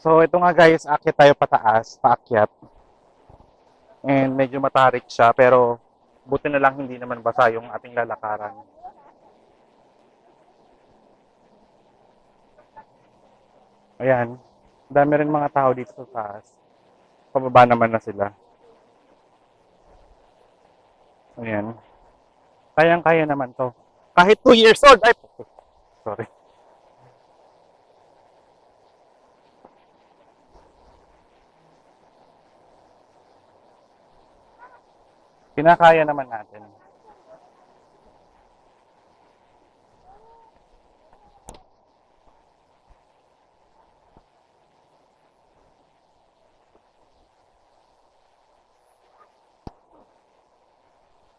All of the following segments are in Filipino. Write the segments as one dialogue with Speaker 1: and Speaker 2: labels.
Speaker 1: So, ito nga guys, akyat tayo pataas, paakyat. And medyo matarik siya, pero buti na lang hindi naman basa yung ating lalakaran. Ayan, dami rin mga tao dito sa taas. Pababa naman na sila. Ayan. Kayang-kaya naman to. Kahit 2 years old. Ay, sorry. Kinakaya naman natin.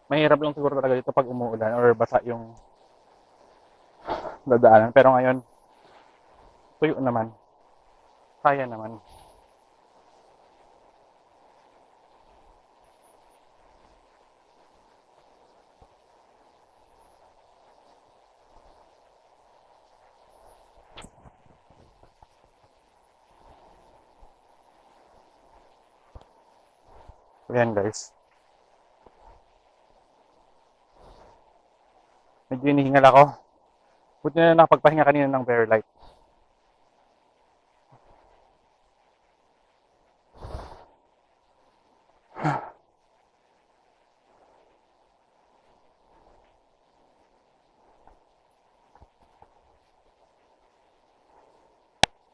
Speaker 1: Mahirap lang siguro talaga dito pag umuulan or basa yung dadaanan. Pero ngayon, tuyo naman. Kaya naman. Ayan guys. Medyo hinihingal ako. Buti na nakapagpahinga kanina ng very light.